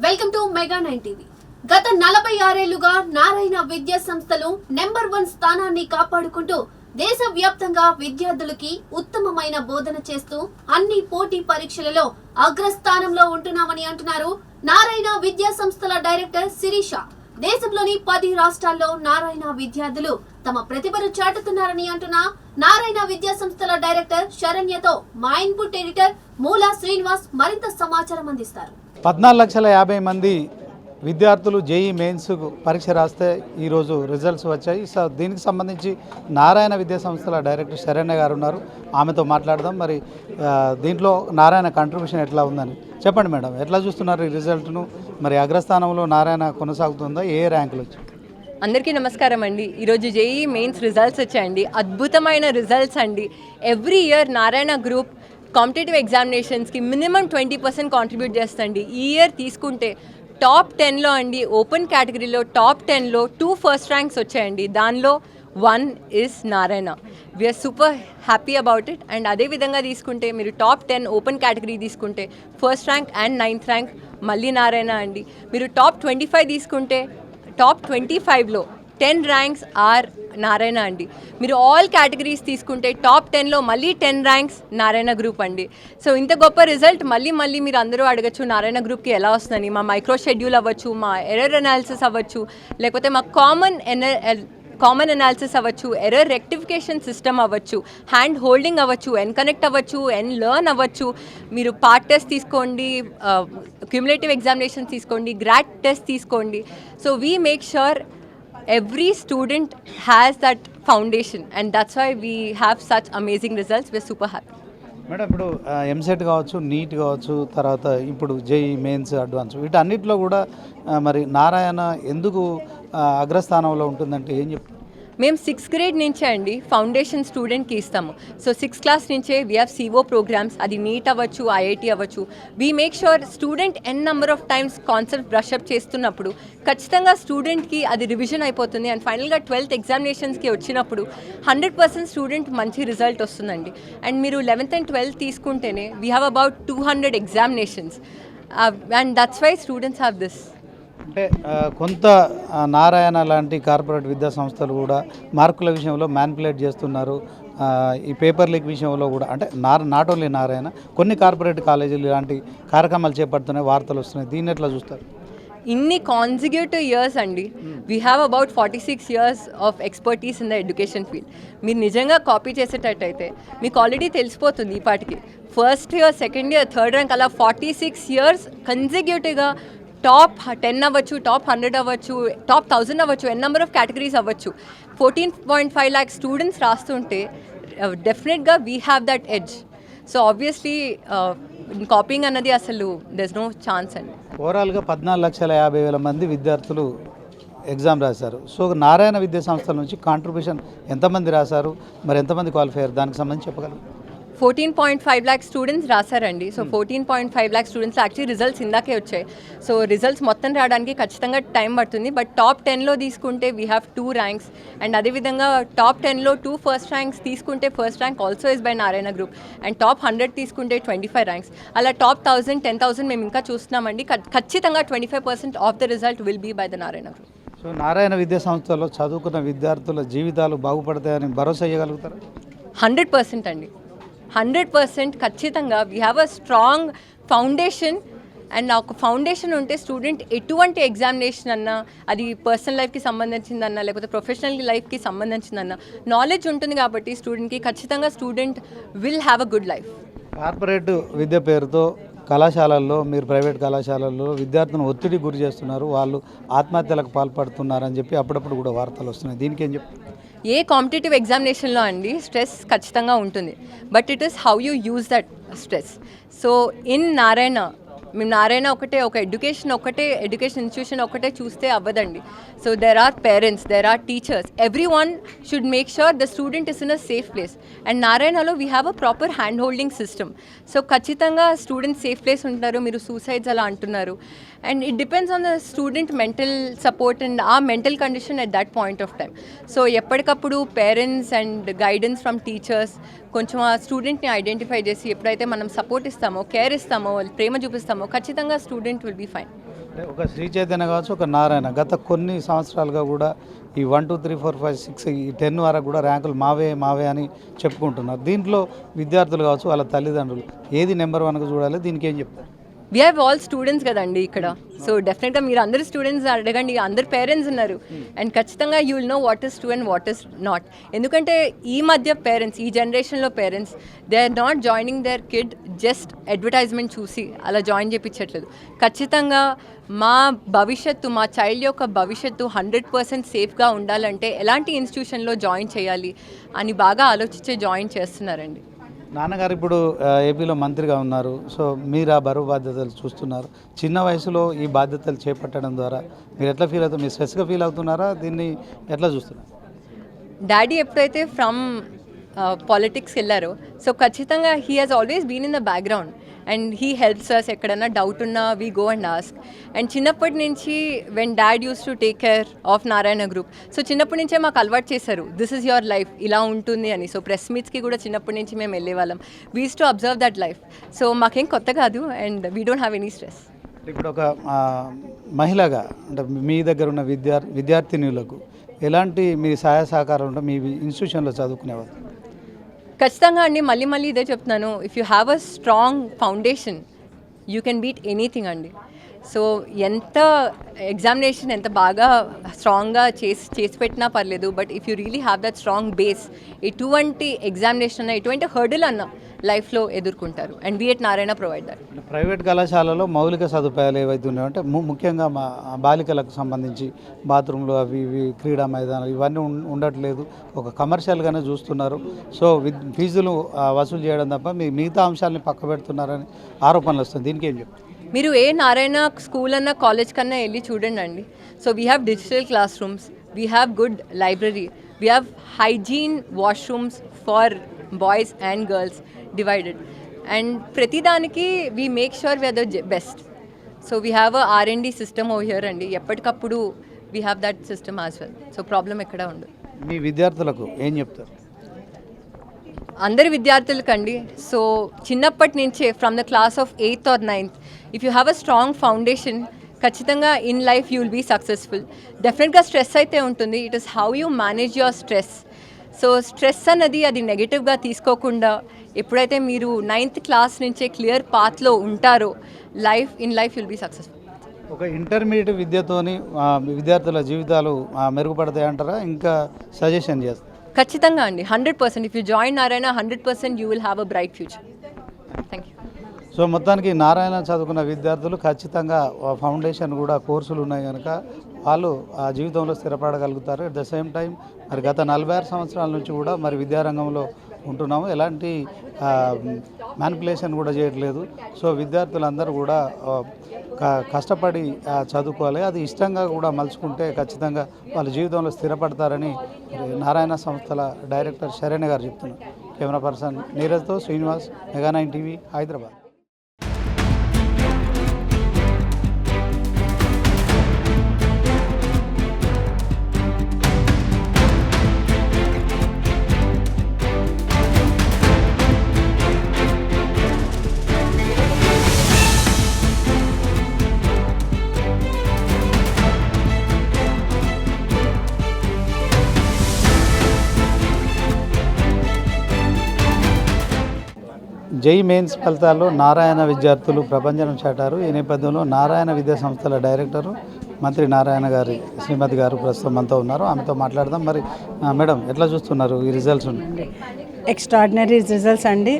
Welcome to mega 9 TV. గత 46 నారాయణ విద్యా సంస్థలు నెంబర్ 1 స్థానాన్ని కాపాడుకుంటూ దేశవ్యాప్తంగా విద్యార్థులకి ఉత్తమమైన బోధన చేస్తూ అన్ని పోటీ పరీక్షలలో అగ్రస్థానంలో ఉంటున్నామని అంటున్నారు నారాయణ విద్యా సంస్థల డైరెక్టర్ శిరీష. దేశంలోని 10 రాష్ట్రాల్లో నారాయణ విద్యార్థులు తమ ప్రతిభను చాటుతున్నారని అంటున్న నారాయణ విద్యా సంస్థల డైరెక్టర్ శరణ్యతో మా ఇన్పుట్ ఎడిటర్ మూలా శ్రీనివాస్ మరింత సమాచారం అందిస్తారు. 14,50,000 మంది విద్యార్థులు జేఈ మెయిన్స్ పరీక్ష రాస్తే ఈరోజు రిజల్ట్స్ వచ్చాయి. దీనికి సంబంధించి నారాయణ విద్యా సంస్థల డైరెక్టర్ శరణ్య గారు ఉన్నారు. ఆమెతో మాట్లాడదాం. మరి దీంట్లో నారాయణ కంట్రిబ్యూషన్ ఎట్లా ఉందని చెప్పండి మేడం. ఎట్లా చూస్తున్నారు ఈ రిజల్ట్ను? మరి అగ్రస్థానంలో నారాయణ కొనసాగుతుందా? ఏ ర్యాంకులు వచ్చాయి? అందరికీ నమస్కారం అండి. ఈరోజు జేఈ మెయిన్స్ రిజల్ట్స్ వచ్చాయండి. అద్భుతమైన రిజల్ట్స్ అండి. Every year Narayana group competitive ఎగ్జామినేషన్స్కి మినిమం 20% కాంట్రిబ్యూట్ చేస్తండి. ఈ ఇయర్ తీసుకుంటే టాప్ 10లో అండి, ఓపెన్ కేటగిరీలో టాప్ 10లో 2 ఫస్ట్ ర్యాంక్స్ వచ్చాయండి. దానిలో 1 is Narayana. We are super happy about it. And అదేవిధంగా తీసుకుంటే మీరు టాప్ 10 ఓపెన్ కేటగిరీ తీసుకుంటే first rank and 9th rank మళ్ళీ నారాయణ అండి. మీరు టాప్ 25 తీసుకుంటే టాప్ 25లో 10 ర్యాంక్స్ ఆర్ నారాయణ అండి. మీరు ఆల్ కేటగిరీస్ తీసుకుంటే టాప్ 10లో మళ్ళీ 10 ర్యాంక్స్ నారాయణ గ్రూప్ అండి. సో ఇంత గొప్ప రిజల్ట్ మళ్ళీ మీరు అందరూ అడగచ్చు నారాయణ గ్రూప్కి ఎలా వస్తుందని. మా మైక్రో షెడ్యూల్ అవ్వచ్చు, మా ఎర్రర్ అనాలిసిస్ అవ్వచ్చు, లేకపోతే మా కామన్ అనాలిసిస్ అవ్వచ్చు, ఎర్రర్ రెక్టిఫికేషన్ సిస్టమ్ అవ్వచ్చు, హ్యాండ్ హోల్డింగ్ అవ్వచ్చు, ఎన్కనెక్ట్ అవ్వచ్చు, లెర్న్ అవ్వచ్చు. మీరు పార్ట్ టెస్ట్ తీసుకోండి, క్యుములేటివ్ ఎగ్జామినేషన్ తీసుకోండి, గ్రాడ్ టెస్ట్ తీసుకోండి. So we make sure every student has that foundation and that's why we have such amazing results. We're super happy. Madam, ఇప్పుడు ఎంసెట్ కావచ్చు, నీట్ కావచ్చు, తర్వాత ఇప్పుడు జేఈ మెయిన్స్ అడ్వాన్స్, వీటన్నిటిలో కూడా మరి నారాయణ ఎందుకు అగ్రస్థానంలో ఉంటుందంటే ఏం చెప్తారు? మేము 6th grade నుంచే అండి ఫౌండేషన్ స్టూడెంట్కి ఇస్తాము. సో 6th class నుంచే వీ హ్యావ్ సిఓ ప్రోగ్రామ్స్. అది నీట్ అవ్వచ్చు, ఐఐటి అవ్వచ్చు. We make sure student number of times concept brush up చేస్తున్నప్పుడు ఖచ్చితంగా స్టూడెంట్కి అది రివిజన్ అయిపోతుంది. అండ్ ఫైనల్గా 12th ఎగ్జామినేషన్స్కి వచ్చినప్పుడు 100% స్టూడెంట్ మంచి రిజల్ట్ వస్తుందండి. అండ్ మీరు 11th and 12th తీసుకుంటేనే we have about 200 examinations and that's why students have this. అంటే కొంత నారాయణ లాంటి కార్పొరేట్ విద్యా సంస్థలు కూడా మార్కుల విషయంలో మ్యానిపులేట్ చేస్తున్నారు. ఈ పేపర్ లీక్ విషయంలో కూడా, అంటే నాట్ ఓన్లీ నారాయణ, కొన్ని కార్పొరేట్ కాలేజీలు ఇలాంటి కార్యక్రమాలు చేపడుతున్నాయి, వార్తలు వస్తున్నాయి. దీన్ని ఎట్లా చూస్తారు? ఇన్ని కాన్సిక్యూటివ్ ఇయర్స్ అండి. We have about 46 years of expertise in the education field. మీరు నిజంగా కాపీ చేసేటట్టయితే మీకు ఆల్రెడీ తెలిసిపోతుంది ఈ పాటికి. First year, second year, third rank అలా 46 years కన్సిక్యూటివ్గా టాప్ 10 అవ్వచ్చు, టాప్ 100 అవ్వచ్చు, టాప్ 1000 అవ్వచ్చు, నెంబర్ ఆఫ్ కేటగిరీస్ అవ్వచ్చు. 14.5 lakh స్టూడెంట్స్ రాస్తుంటే డెఫినెట్గా we have that edge. So obviously copying అన్నది అసలు దెర్ నో ఛాన్స్ అండి. ఓవరాల్గా 14,50,000 మంది విద్యార్థులు ఎగ్జామ్ రాశారు. సో నారాయణ విద్యా సంస్థల నుంచి కాంట్రిబ్యూషన్ ఎంతమంది రాశారు, మరి ఎంతమంది క్వాలిఫై అయ్యారు, దానికి సంబంధించి చెప్పగలరు? 14.5 lakh స్టూడెంట్స్ రాశారండి. So 14.5 lakh students actually results ఇందాకే వచ్చాయి. సో రిజల్ట్స్ మొత్తం రావడానికి ఖచ్చితంగా టైం పడుతుంది. బట్ టాప్ 10లో తీసుకుంటే వీ హ్యావ్ 2 ర్యాంక్స్. అండ్ అదేవిధంగా టాప్ 10లో 2 ఫస్ట్ ర్యాంక్స్ తీసుకుంటే first rank also is by Narayana group. And top 100 తీసుకుంటే 25 ర్యాంక్స్. అలా టాప్ 1000, 10,000 మేము ఇంకా చూస్తున్నామండి. ఖచ్చితంగా 25% of the result will be by the Narayana group. So Narayana విద్యా సంస్థలో చదువుకున్న విద్యార్థుల జీవితాలు బాగుపడతాయని భరోసా ఇవ్వగలుగుతారు? 100% అండి. 100% ఖచ్చితంగా we have a strong foundation. And ఒక ఫౌండేషన్ ఉంటే స్టూడెంట్ ఎటువంటి ఎగ్జామినేషన్ అన్నా, అది పర్సనల్ లైఫ్కి సంబంధించిందన్నా లేకపోతే ప్రొఫెషనల్ లైఫ్కి సంబంధించిందన్నా నాలెడ్జ్ ఉంటుంది కాబట్టి స్టూడెంట్కి ఖచ్చితంగా student will have a good life. Corporate విద్య పేరుతో కళాశాలల్లో, మీరు ప్రైవేట్ కళాశాలల్లో విద్యార్థులను ఒత్తిడి గురి చేస్తున్నారు, వాళ్ళు ఆత్మహత్యలకు పాల్పడుతున్నారని చెప్పి అప్పుడప్పుడు కూడా వార్తలు వస్తున్నాయి. దీనికి ఏం చెప్తారు? ఏ కాంపిటేటివ్ ఎగ్జామినేషన్లో అండి స్ట్రెస్ ఖచ్చితంగా ఉంటుంది. But it is how you use that stress. So in Narayana, మేము నారాయణ ఒక ఎడ్యుకేషన్ ఇన్స్టిట్యూషన్ ఒకటే చూస్తే అవ్వదండి. So there are parents, there are teachers, everyone should make sure the student is in a safe place. And నారాయణలో we have a proper hand holding system. So ఖచ్చితంగా student safe place ఉంటారు. మీరు suicides అలా అంటున్నారు. And it depends on the student mental support and ఆ mental condition at that point of time. So ఎప్పటికప్పుడు parents and guidance from teachers కొంచెం ఆ స్టూడెంట్ని ఐడెంటిఫై చేసి ఎప్పుడైతే మనం సపోర్ట్ ఇస్తామో, కేర్ ఇస్తామో, ప్రేమ చూపిస్తామో ఖచ్చితంగా స్టూడెంట్ విల్ బీ ఫైన్. అంటే ఒక శ్రీ చైతన్య కావచ్చు, ఒక నారాయణ గత కొన్ని సంవత్సరాలుగా కూడా ఈ 1 2 3 4 5 6 ఈ 10 వరకు కూడా ర్యాంకులు మావే మావే అని చెప్పుకుంటున్నారు. దీంట్లో విద్యార్థులు కావచ్చు, వాళ్ళ తల్లిదండ్రులు ఏది నెంబర్ 1గా చూడాలి, దీనికి ఏం చెప్తారు? వీ హ్యావ్ ఆల్ స్టూడెంట్స్ కదండి ఇక్కడ. సో డెఫినెట్గా మీరు అందరు స్టూడెంట్స్ అడగండి, అందరు పేరెంట్స్ ఉన్నారు. అండ్ ఖచ్చితంగా you will know what is true and what is not. ఎందుకంటే ఈ మధ్య పేరెంట్స్, ఈ జనరేషన్లో parents, they are not joining their kid just advertisement చూసి అలా జాయిన్ చేయించట్లేదు. ఖచ్చితంగా మా భవిష్యత్తు, మా చైల్డ్ యొక్క భవిష్యత్తు 100% సేఫ్గా ఉండాలంటే ఎలాంటి ఇన్స్టిట్యూషన్లో జాయిన్ చేయాలి అని బాగా ఆలోచించే జాయిన్ చేస్తున్నారండి. నాన్నగారు ఇప్పుడు ఏపీలో మంత్రిగా ఉన్నారు. సో మీరు ఆ బరువు బాధ్యతలు చూస్తున్నారు. చిన్న వయసులో ఈ బాధ్యతలు చేపట్టడం ద్వారా మీరు ఎట్లా ఫీల్ అవుతారు? మీరు స్ట్రెస్గా ఫీల్ అవుతున్నారా? దీన్ని ఎట్లా చూస్తున్నారు? డాడీ ఎప్పుడైతే ఫ్రమ్ పాలిటిక్స్కి వెళ్ళారో, సో ఖచ్చితంగా he has always been in the background and he helps us. ఎక్కడన్నా డౌట్ ఉన్నా we go and ask. And చిన్నప్పటి నుంచి when dad use to take care of Narayana group, so చిన్నప్పటి నుంచే మాకు అలవాటు చేశారు, దిస్ ఈజ్ యువర్ లైఫ్, ఇలా ఉంటుంది అని. సో ప్రెస్ మీట్స్కి కూడా చిన్నప్పటి నుంచి మేము వెళ్ళేవాళ్ళం. We use to observe that life. So మాకేం కొత్త కాదు and we don't have any stress. ఇప్పుడు ఒక మహిళగా అంటే మీ దగ్గర ఉన్న విద్యార్థినులకు ఎలాంటి మీ సహాయ సహకారం ఉంటే మీ ఇన్స్టిట్యూషన్లో చదువుకునేవారు? ఖచ్చితంగా అండి, మళ్ళీ మళ్ళీ ఇదే చెప్తున్నాను, if you have a strong foundation you can beat anything అండి. సో ఎంత ఎగ్జామినేషన్ ఎంత బాగా స్ట్రాంగ్గా చేసి పెట్టినా పర్లేదు, but if you really have that strong base, ఎటువంటి ఎగ్జామినేషన్ అన్న, ఎటువంటి హర్డిల్ అన్న లైఫ్లో ఎదుర్కొంటారు. And we at Narayana provide that. Private కళాశాలలో మౌలిక సదుపాయాలు ఏవైతే ఉన్నాయో అంటే ముఖ్యంగా మా బాలికలకు సంబంధించి బాత్రూంలు అవి ఇవి క్రీడా మైదానాలు ఇవన్నీ ఉండట్లేదు. ఒక కమర్షియల్గానే చూస్తున్నారు. సో ఫీజులు వసూలు చేయడం తప్ప మిగతా అంశాలని పక్క పెడుతున్నారని ఆరోపణలు వస్తుంది. దీనికి ఏం చెప్తారు? మీరు ఏ నారాయణ స్కూల్ అన్న కాలేజ్ కన్నా వెళ్ళి చూడండి అండి. So we have digital classrooms, we have good library, we have hygiene washrooms for boys and girls divided. And ప్రతిదానికి we make sure we are the best. So we have a R&D system over here అండి. ఎప్పటికప్పుడు we have that system as well. So problem ఎక్కడ ఉండదు. మీ విద్యార్థులకు ఏం చెప్తారు? అందరి విద్యార్థులకండి, so చిన్నప్పటి నుంచే from the class of 8th or 9th, if you have a strong foundation ఖచ్చితంగా in life you will be successful. డెఫినెట్గా స్ట్రెస్ అయితే ఉంటుంది. It is how you manage your stress. So stress అన్నది అది నెగిటివ్గా తీసుకోకుండా ఎప్పుడైతే మీరు 9th క్లాస్ నుంచే క్లియర్ పాత్లో ఉంటారో in life will be successful. ఒక ఇంటర్మీడియట్ విద్యతోని విద్యార్థుల జీవితాలు మెరుగుపడతాయి అంటారా? ఇంకా సజెషన్ చేస్తారు? ఖచ్చితంగా అండి, 100%. If you join Narayana 100% you will have a bright future. Thank you. So మొత్తానికి నారాయణ చదువుకున్న విద్యార్థులు ఖచ్చితంగా ఫౌండేషన్ కూడా కోర్సులు ఉన్నాయి కనుక వాళ్ళు ఆ జీవితంలో స్థిరపడగలుగుతారు. అట్ ద సేమ్ టైం మరి గత 46 సంవత్సరాల నుంచి కూడా మరి విద్యారంగంలో ఉంటున్నాము. ఎలాంటి మ్యానిపులేషన్ కూడా చేయట్లేదు. సో విద్యార్థులందరూ కూడా కష్టపడి చదువుకోవాలి. అది ఇష్టంగా కూడా మలుచుకుంటే ఖచ్చితంగా వాళ్ళ జీవితంలో స్థిరపడతారని నారాయణ సంస్థల డైరెక్టర్ శరణ్య గారు చెప్తున్నారు. కెమెరా పర్సన్ నీరజ్తో Srinivas, Mega nine TV, Hyderabad. JEE Mains ఫలితాల్లో నారాయణ విద్యార్థులు ప్రపంచం చాటారు. ఈ నేపథ్యంలో నారాయణ విద్యా సంస్థల డైరెక్టరు మంత్రి నారాయణ గారి శ్రీమతి గారు ప్రస్తుతం మనతో ఉన్నారు. ఆమెతో మాట్లాడదాం. మరి మేడం ఎట్లా చూస్తున్నారు ఈ రిజల్ట్స్? Extraordinary results అండి.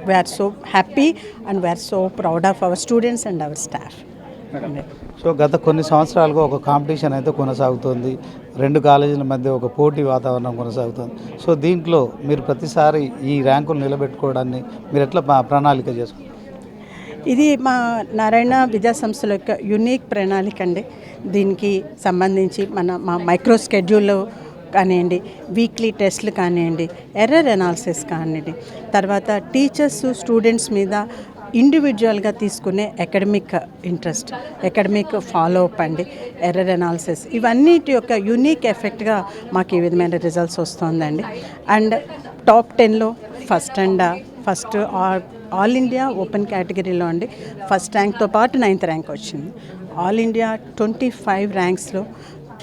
We are so happy and we are so proud of our students and our staff. So గత కొన్ని సంవత్సరాలుగా ఒక కాంపిటీషన్ అయితే కొనసాగుతుంది. 2 కాలేజీల మధ్య ఒక పోటీ వాతావరణం కొనసాగుతుంది. సో దీంట్లో మీరు ప్రతిసారి ఈ ర్యాంకులు నిలబెట్టుకోవడాన్ని మీరు ఎట్లా ప్రణాళిక చేసుకుంటారు? ఇది మా నారాయణ విద్యా సంస్థల యొక్క యూనిక్ ప్రణాళిక అండి. దీనికి సంబంధించి మా మైక్రో స్కెడ్యూల్ కానివ్వండి, వీక్లీ టెస్ట్లు కానివ్వండి, ఎర్రర్ అనాలిసిస్ కానివ్వండి, తర్వాత టీచర్స్ స్టూడెంట్స్ మీద ఇండివిజువల్గా తీసుకునే academic interest, academic follow up అండి, ఎర్రర్ అనాలిసిస్, ఇవన్నిటి యొక్క యూనిక్ ఎఫెక్ట్గా మాకు ఈ విధమైన రిజల్ట్స్ వస్తుందండి. అండ్ టాప్ 10లో ఫస్ట్ ఆల్ ఇండియా ఓపెన్ కేటగిరీలో అండి ఫస్ట్ ర్యాంక్తో పాటు 9th ర్యాంక్ వచ్చింది. ఆల్ ఇండియా 25 ర్యాంక్స్లో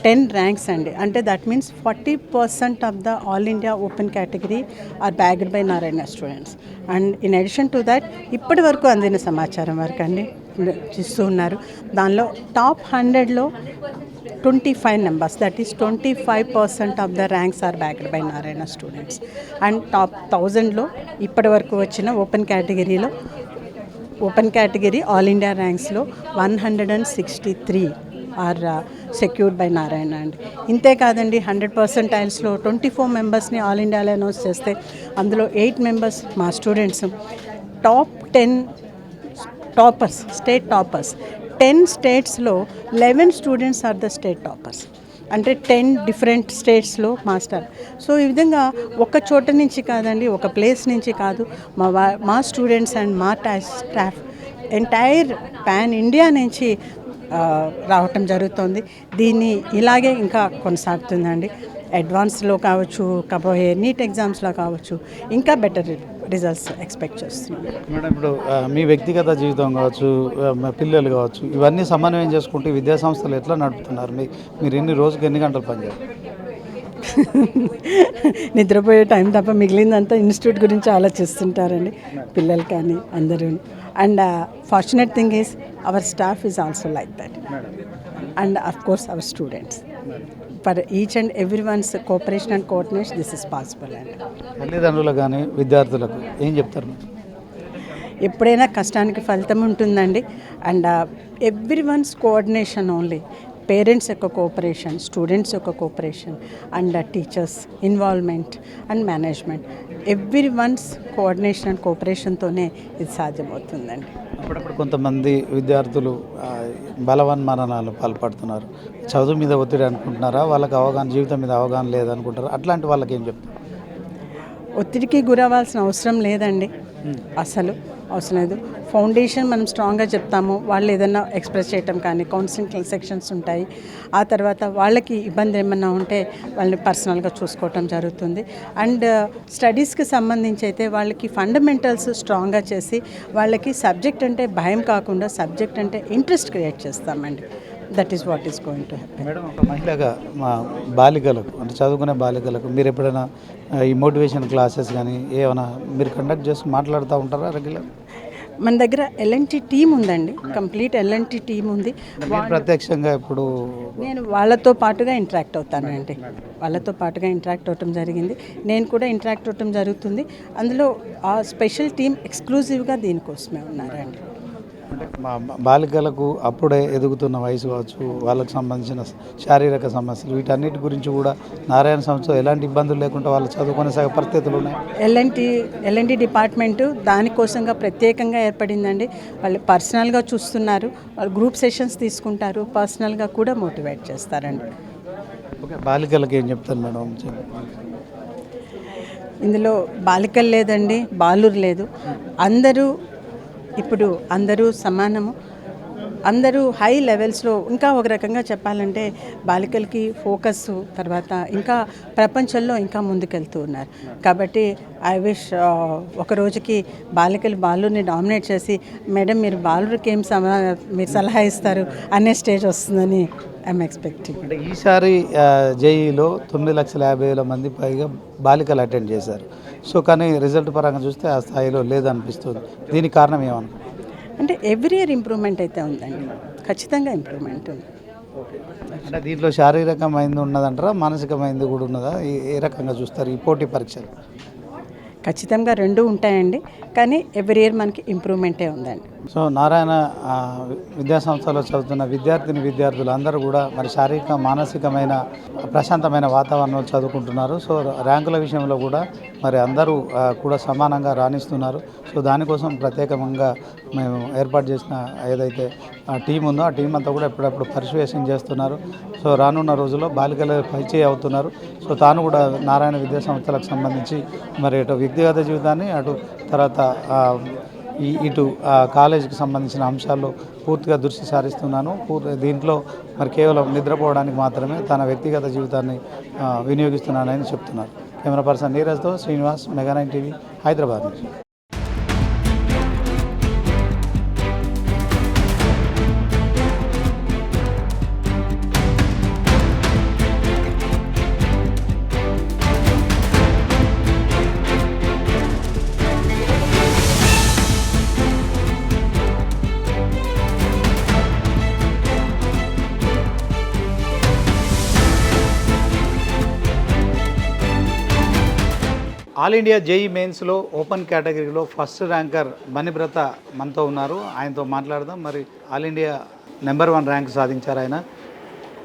10 ర్యాంక్స్ అండి. అంటే that means 40% of the all India open category are bagged by Narayana students. And in addition to that ఇప్పటి వరకు అందిన సమాచారం వరకు అండి చూస్తూ ఉన్నారు. దానిలో టాప్ 100లో 25 numbers, that is 25% of the ranks are backed by Narayana students. And top 1000లో ఇప్పటి వరకు వచ్చిన ఓపెన్ కేటగిరీ ఆల్ ఇండియా ర్యాంక్స్లో 163 ఆర్ సెక్యూర్డ్ బై నారాయణ అండి. ఇంతే కాదండి, 100 పర్సెంటైల్స్లో 24 మెంబర్స్ని ఆల్ ఇండియాలో అనౌన్స్ చేస్తే అందులో 8 మెంబర్స్ మా students. Top 10 toppers, state toppers, 10 స్టేట్స్లో 11 students are the state toppers. అంటే 10 డిఫరెంట్ స్టేట్స్లో మాస్టర్. సో ఈ విధంగా ఒక చోట నుంచి కాదండి, ఒక ప్లేస్ నుంచి కాదు, మా స్టూడెంట్స్ అండ్ మా స్టాఫ్ ఎంటైర్ పాన్ ఇండియా నుంచి రావటం జరుగుతుంది. దీన్ని ఇలాగే ఇంకా కొనసాగుతుందండి. అడ్వాన్స్లో కావచ్చు, కాబోయే నీట్ ఎగ్జామ్స్లో కావచ్చు, ఇంకా బెటర్ రిజల్ట్స్ ఎక్స్పెక్ట్ చేస్తున్నాం. మేడం, ఇప్పుడు మీ వ్యక్తిగత జీవితం కావచ్చు, మా పిల్లలు కావచ్చు, ఇవన్నీ సమన్వయం చేసుకుంటూ విద్యా సంస్థలు ఎట్లా నడుపుతున్నారు? మీరు రోజుకి ఎన్ని గంటలు పనిచేస్తారు? నిద్రపోయే టైం తప్ప మిగిలిందంతా ఇన్స్టిట్యూట్ గురించి ఆలోచిస్తుంటారండి పిల్లలు కానీ అందరూ. And fortunate thing is our staff is also like that. And of course our students. For each and every once cooperation and coordination this is possible అండి. తల్లిదండ్రులకు కానీ విద్యార్థులకు ఏం చెప్తారు? ఎప్పుడైనా కష్టానికి ఫలితం ఉంటుందండి. And everyone's coordination only. Parents యొక్క కోఆపరేషన్, స్టూడెంట్స్ యొక్క cooperation, and teachers involvement and management, everyone's coordination and కోఆపరేషన్తోనే ఇది సాధ్యమవుతుందండి. అప్పుడప్పుడు కొంతమంది విద్యార్థులు బలవన్మరణాలు పాల్పడుతున్నారు. చదువు మీద ఒత్తిడి అనుకుంటున్నారా? వాళ్ళకి జీవితం మీద అవగాహన లేదనుకుంటారా? అట్లాంటి వాళ్ళకి ఏం చెప్తారు? ఒత్తిడికి గురవ్వాల్సిన అవసరం లేదండి, అసలు అవసరం లేదు. ఫౌండేషన్ మనం స్ట్రాంగ్గా చెప్తాము, వాళ్ళు ఏదైనా ఎక్స్ప్రెస్ చేయటం కానీ కౌన్సిలింగ్ సెక్షన్స్ ఉంటాయి. ఆ తర్వాత వాళ్ళకి ఇబ్బంది ఏమన్నా ఉంటే వాళ్ళని పర్సనల్గా చూసుకోవటం జరుగుతుంది. అండ్ స్టడీస్కి సంబంధించి అయితే వాళ్ళకి ఫండమెంటల్స్ స్ట్రాంగ్గా చేసి వాళ్ళకి సబ్జెక్ట్ అంటే భయం కాకుండా సబ్జెక్ట్ అంటే ఇంట్రెస్ట్ క్రియేట్ చేస్తామండి. That is what is going to happen. Madam, ఒక మహిళగా మా బాలికలకు అంటే చదువుకునే బాలికలకు మీరు ఎప్పుడైనా ఈ మోటివేషన్ క్లాసెస్ కానీ ఏమైనా మీరు కండక్ట్ చేసి మాట్లాడుతూ ఉంటారా రెగ్యులర్? మన దగ్గర ఎల్ఎన్టీ టీమ్ ఉందండి, కంప్లీట్ ఎల్ఎన్టీ టీమ్ ఉంది. ప్రత్యక్షంగా ఇప్పుడు నేను వాళ్ళతో పాటుగా ఇంటరాక్ట్ అవుతానండి. వాళ్ళతో పాటుగా ఇంటరాక్ట్ అవటం జరిగింది, నేను కూడా ఇంటరాక్ట్ అవటం జరుగుతుంది. అందులో ఆ స్పెషల్ టీమ్ ఎక్స్క్లూజివ్గా దీనికోసమే ఉన్నారండి. మా బాలికలకు అప్పుడే ఎదుగుతున్న వయసు కావచ్చు, వాళ్ళకు సంబంధించిన శారీరక సమస్యలు, వీటన్నిటి గురించి కూడా నారాయణ సంస్థ ఎలాంటి ఇబ్బందులు లేకుండా వాళ్ళు చదువుకునే పరిస్థితులు ఉన్నాయి. ఎల్ఎన్టీ డిపార్ట్మెంటు దానికోసంగా ప్రత్యేకంగా ఏర్పడిందండి. వాళ్ళు పర్సనల్గా చూస్తున్నారు, వాళ్ళు గ్రూప్ సెషన్స్ తీసుకుంటారు, పర్సనల్గా కూడా మోటివేట్ చేస్తారండి. ఓకే, బాలికలకు ఏం చెప్తారు మేడం? ఇందులో బాలికలు లేదండి, బాలురు లేదు, అందరూ సమానము. అందరూ హై లెవెల్స్లో, ఇంకా ఒక రకంగా చెప్పాలంటే బాలికలకి ఫోకస్, తర్వాత ఇంకా ప్రపంచంలో ఇంకా ముందుకెళ్తూ ఉన్నారు. కాబట్టి ఐ విష్ ఒక రోజుకి బాలుని డామినేట్ చేసి మేడం మీరు బాలురికి మీరు సలహా ఇస్తారు అనే స్టేజ్ వస్తుందని ఐఎమ్ ఎక్స్పెక్టింగ్. అంటే ఈసారి జేఈలో 9,50,000 మంది పైగా బాలికలు అటెండ్ చేశారు. సో కానీ రిజల్ట్ పరంగా చూస్తే ఆ స్థాయిలో లేదనిపిస్తుంది. దీనికి కారణం ఏమన్నా? అంటే ఎవ్రీ ఇయర్ ఇంప్రూవ్మెంట్ అయితే ఉందండి, ఖచ్చితంగా ఇంప్రూవ్మెంట్ ఉంది. అంటే దీంట్లో శారీరకమైంది ఉన్నదంటారా, మానసికమైంది కూడా ఉన్నదా? ఏ రకంగా చూస్తారు ఈ పోటీ పరీక్షలు? ఖచ్చితంగా రెండు ఉంటాయండి, కానీ ఎవ్రీ ఇయర్ మనకి ఇంప్రూవ్మెంటే ఉందండి. సో నారాయణ విద్యాసంస్థలో చదువుతున్న విద్యార్థులు అందరూ కూడా మరి శారీరక మానసికమైన ప్రశాంతమైన వాతావరణంలో చదువుకుంటున్నారు. సో ర్యాంకుల విషయంలో కూడా మరి అందరూ కూడా సమానంగా రాణిస్తున్నారు. సో దానికోసం ప్రత్యేకంగా మేము ఏర్పాటు చేసిన ఏదైతే టీం ఉందో ఆ టీం అంతా కూడా ఎప్పుడప్పుడు పర్సువేషన్ చేస్తున్నారు. సో రానున్న రోజుల్లో బాలికలు పైచేయి అవుతున్నారు. సో తాను కూడా నారాయణ విద్యాసంస్థలకు సంబంధించి మరి ఇటు వ్యక్తిగత జీవితాన్ని అటు తర్వాత ఇటు కాలేజీకి సంబంధించిన అంశాల్లో పూర్తిగా దృష్టి సారిస్తున్నాను. దీంట్లో మరి కేవలం నిద్రపోవడానికి మాత్రమే తన వ్యక్తిగత జీవితాన్ని వినియోగిస్తున్నానని చెప్తున్నారు. కెమెరా పర్సన్ నీరజ్తో శ్రీనివాస్, మెగా9 టీవీ, హైదరాబాద్ నుంచి. ఆల్ ఇండియా జేఈ మెయిన్స్లో ఓపెన్ కేటగిరీలో ఫస్ట్ ర్యాంకర్ బనిబ్రత మనతో ఉన్నారు. ఆయనతో మాట్లాడదాం. మరి ఆల్ ఇండియా నెంబర్ 1 ర్యాంక్ సాధించారు ఆయన.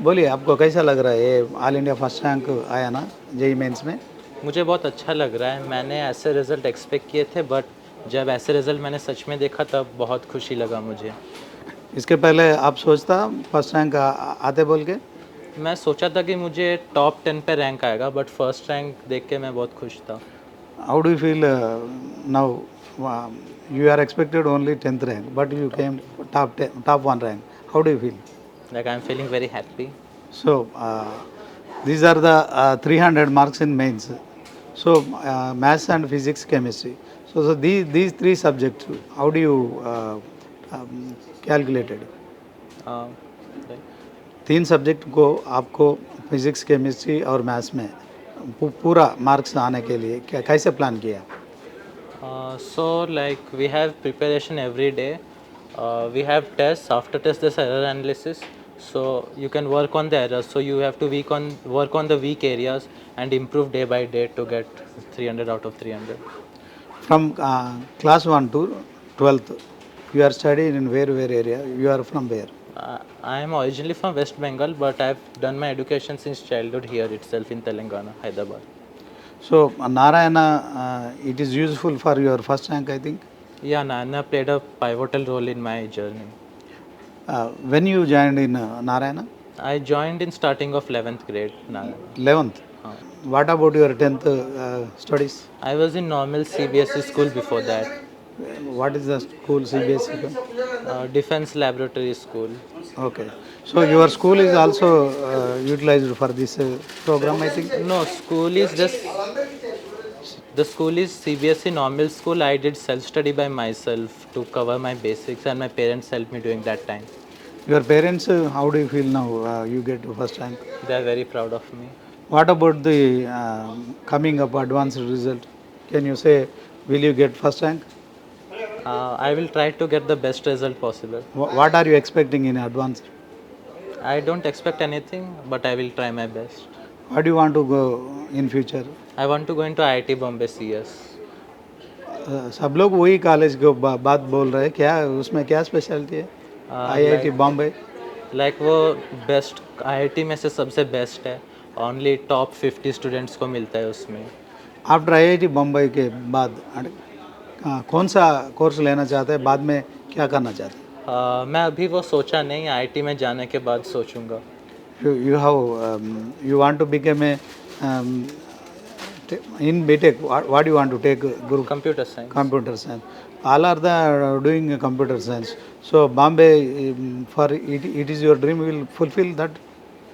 बोलिए आपको कैसा लग रहा है ये ऑल इंडिया फर्स्ट रैंक आया ना जेई मेंस में? मुझे बहुत अच्छा लग रहा है. मैंने ऐसे रिज़ल्ट एक्सपेक्ट किए थे, बट जब ऐसे रिज़ल्ट मैंने सच में देखा तब बहुत खुशी लगा मुझे. इसके पहले आप सोचता फर्स्ट रैंक आते बोल के? मैं सोचा था कि मुझे टॉप 10 पे रैंक आएगा, बट फर्स्ट रैंक देख के मैं बहुत खुश था. How do you feel now? You are expected only 10th rank, but you came top 1 rank. How do you feel? Like I'm feeling very happy. So these are the 300 marks in mains. So maths and physics, chemistry. So these three subjects, how do you calculated? Like, 3 subject को आपको physics, chemistry और maths में पूरा marks आने के लिए कैसे plan किया? so like we have preparation every day. We have tests. After tests there's error analysis, so you can work on the errors. So you have to work on the weak areas and improve day by day to get 300 out of 300. From class 1 to 12th, you are studying in where area? You are from where? I am originally from West Bengal, but I've done my education since childhood here itself in Telangana, Hyderabad. So Narayana, it is useful for your first rank, I think. Yeah, Nana played a pivotal role in my journey. When you joined in Narayana? I joined in starting of 11th grade. Nana. 11th. What about your 10th studies? I was in normal CBSE school before that. What is the school, CBSE? Defense Laboratory School. Okay. So your school is also utilized for this program, I think? No, the school is CBSE normal school. I did self-study by myself to cover my basics, and my parents helped me during that time. Your parents, how do you feel now you get to first rank? They are very proud of me. What about the coming up advanced result? Can you say, will you get first rank? I will try to get the best result possible. What are you expecting in advance? I don't expect anything, but I will try my best. What do you want to go in future? I want to go into IIT Bombay CS. सब लोग वही college को बात बोल रहे हैं. क्या उसमें क्या स्पेशलिटी है? IIT बॉम्बे. Like वो बेस्ट IIT में से सबसे बेस्ट है. ओनली टॉप 50 स्टूडेंट्स को मिलता है उसमें. आफ्टर IIT बॉम्बे के बाद कौन सा कोर्स लेना चाहते हैं? बाद में क्या करना चाहते हैं? मैं अभी वो सोचा नहीं. IIT में जाने के बाद सोचूंगा. You want to become a in BTech. What do you want to take, Guru? Computer science. Computer science. All are the doing computer science. So Bombay, for it is your dream. Will fulfill that?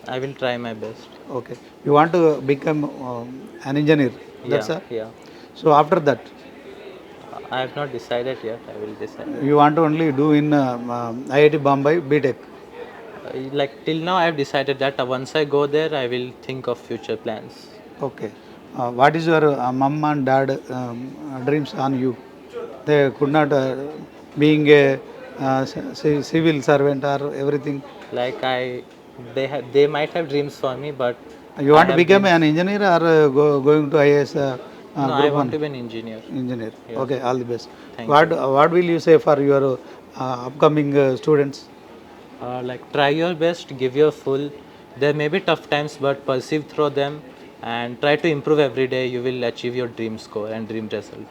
I will try my best. Okay. You want to become an engineer. That's all? Yeah. So after that, I have not decided yet. I will decide. you want to only do in IIT Bombay BTech. Like till now I have decided that once I go there I will think of future plans. Okay. What is your mom and dad dreams on you? They could not being a civil servant or everything. Like they might have dreams for me, but You want to become an engineer or going to IAS? no, I group want one? to be an engineer. Engineer. Yeah. Okay, all the best. Thank What will you say for your upcoming students? Like try your best, give your full. There may be tough times, but persevere through them and try to improve every day. You will achieve your dream score and dream result.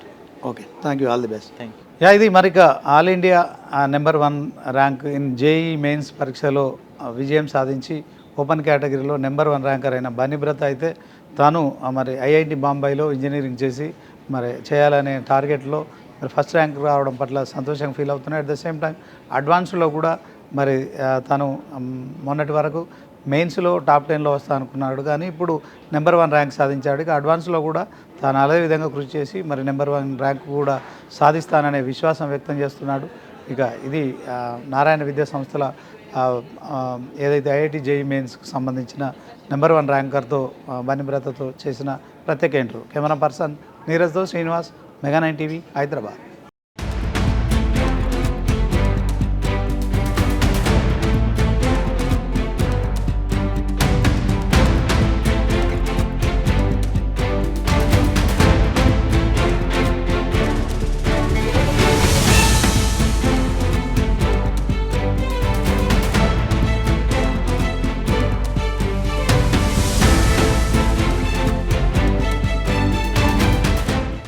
Okay, thank you. All the best. Thank you. ఇది మరిక all India number 1 rank in JEE mains పరీక్షలో విజయం సాధించి open కేటగిరీలో number 1 ranker అయిన బనిబ్రత అయితే తాను మరి ఐఐటి బాంబేలో ఇంజనీరింగ్ చేసి మరి చేయాలనే టార్గెట్లో మరి ఫస్ట్ ర్యాంక్ రావడం పట్ల సంతోషంగా ఫీల్ అవుతున్నాయి. అట్ ద సేమ్ టైం అడ్వాన్స్లో కూడా మరి తను మొన్నటి వరకు మెయిన్స్లో టాప్ 10లో వస్తా అనుకున్నాడు, కానీ ఇప్పుడు నెంబర్ 1 ర్యాంక్ సాధించాడు. ఇక అడ్వాన్స్లో కూడా తాను అదే విధంగా కృషి చేసి మరి నెంబర్ 1 ర్యాంక్ కూడా సాధిస్తాననే విశ్వాసం వ్యక్తం చేస్తున్నాడు. ఇక ఇది నారాయణ విద్యా సంస్థల ఏదైతే ఐఐటి జేఈ మెయిన్స్కి సంబంధించిన నెంబర్ 1 ర్యాంకర్తో బనిబ్రతతో చేసిన ప్రత్యేక ఇంటర్వ్యూ. కెమెరా పర్సన్ నీరజ్తో శ్రీనివాస్, మెగా 9 టీవీ, హైదరాబాద్.